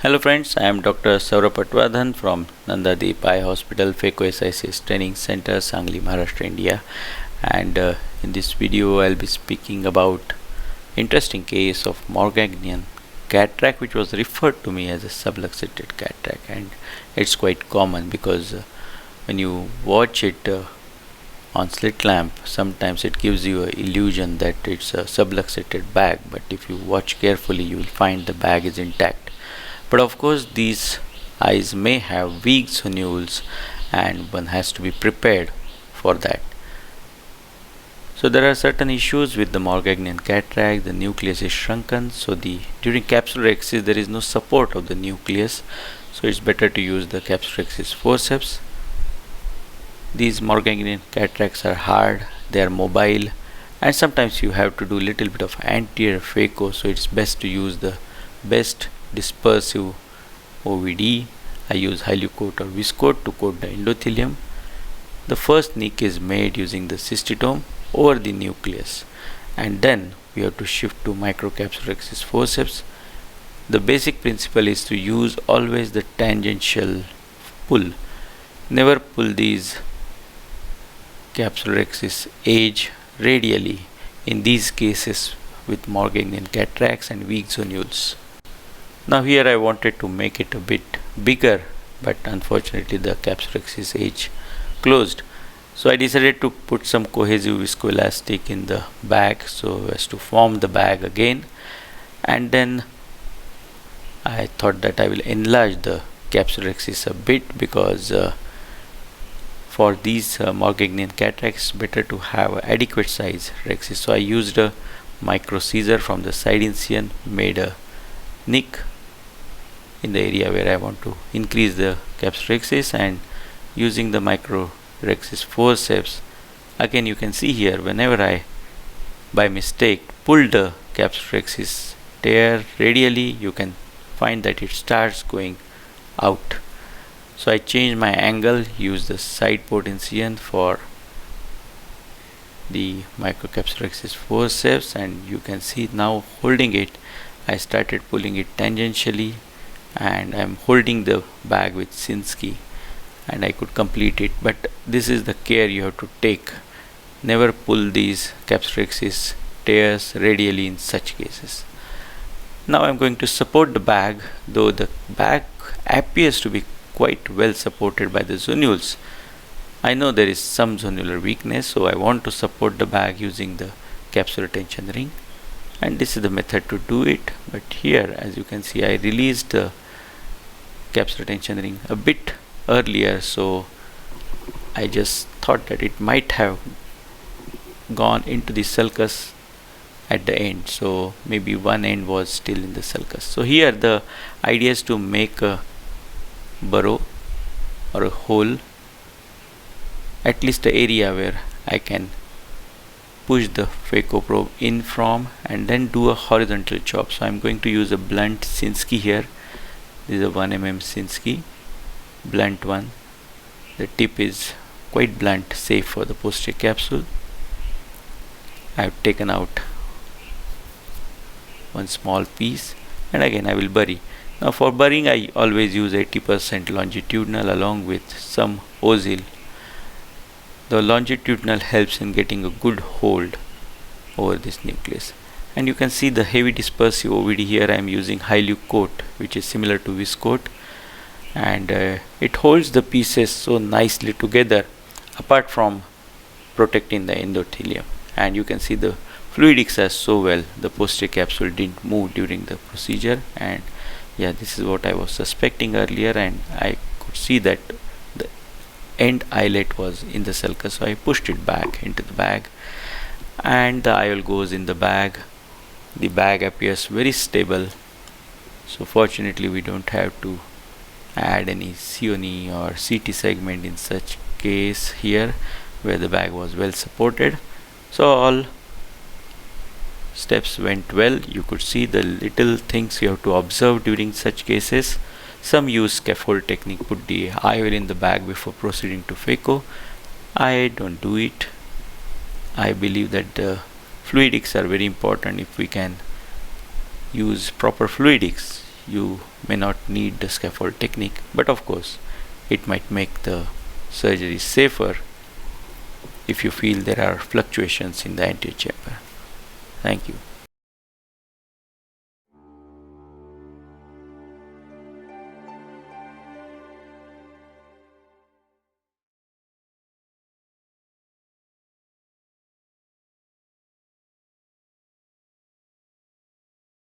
Hello friends, I am Dr Sourabh Patwardhan from Nandadeep Eye Hospital, FECO SICS Training Center, Sangli, Maharashtra, India. And in this video, I'll be speaking about interesting case of morgagnian cataract, which was referred to me as a subluxated cataract, and it's quite common because when you watch it on slit lamp, sometimes it gives you an illusion that it's a subluxated bag, but if you watch carefully, you will find the bag is intact. But of course, these eyes may have weak zonules, and one has to be prepared for that. So there are certain issues with the morgagnian cataract. The nucleus is shrunken, so during capsulorhexis there is no support of the nucleus, so it's better to use the capsulorhexis forceps. These morgagnian cataracts are hard, they are mobile, and sometimes you have to do little bit of anterior phaco, so it's best to use the best dispersive OVD. I use hylucoat or viscoat to coat the endothelium. The first nick is made using the cystitome over the nucleus, and then we have to shift to microcapsulorhexis forceps. The basic principle is to use always the tangential pull. Never pull these capsulorhexis edge radially in these cases with morgagnian cataracts and weak zonules. Now here I wanted to make it a bit bigger, but unfortunately the capsulorhexis edge closed. So I decided to put some cohesive viscoelastic in the bag so as to form the bag again, and then I thought that I will enlarge the capsulorhexis a bit because for these morgagnian cataracts better to have adequate size rhexis. So I used a micro scissor from the side incision, made a nick in the area where I want to increase the capsulorhexis, and using the microrhexis forceps, again you can see here whenever I by mistake pull the capsulorhexis tear radially, you can find that it starts going out. So I change my angle, use the side port incision for the microcapsulorhexis forceps, and you can see now holding it, I started pulling it tangentially, and I'm holding the bag with Sinski, and I could complete it. But this is the care you have to take. Never pull these capsulorhexis tears radially in such cases. Now I'm going to support the bag, though the bag appears to be quite well supported by the zonules. I know there is some zonular weakness, so I want to support the bag using the capsular tension ring, and this is the method to do it. But here, as you can see, I released the capsular tension ring a bit earlier, so I just thought that it might have gone into the sulcus at the end, so maybe one end was still in the sulcus. So here the idea is to make a burrow or a hole, at least the area where I can push the phaco probe in from, and then do a horizontal chop. So I'm going to use a blunt Sinski here. This is a 1 mm Sinski, blunt one. The tip is quite blunt, safe for the posterior capsule. I have taken out one small piece, and again I will bury. Now for burying I always use 80% longitudinal along with some ozil. The longitudinal helps in getting a good hold over this nucleus. And you can see the heavy dispersive OVD here. I am using hylucoat, which is similar to viscoat, and it holds the pieces so nicely together apart from protecting the endothelium. And you can see the fluidics are so well, the posterior capsule didn't move during the procedure. And yeah, this is what I was suspecting earlier, and I could see that the end eyelet was in the sulcus, so I pushed it back into the bag, and the IOL goes in the bag. The bag appears very stable, so fortunately we don't have to add any CONE or CT segment in such case here where the bag was well supported. So all steps went well. You could see the little things you have to observe during such cases. Some use scaffold technique, put the IOL in the bag before proceeding to phaco. I don't do it. I believe that fluidics are very important. If we can use proper fluidics, you may not need the scaffold technique, but of course it might make the surgery safer if you feel there are fluctuations in the anterior chamber. Thank you.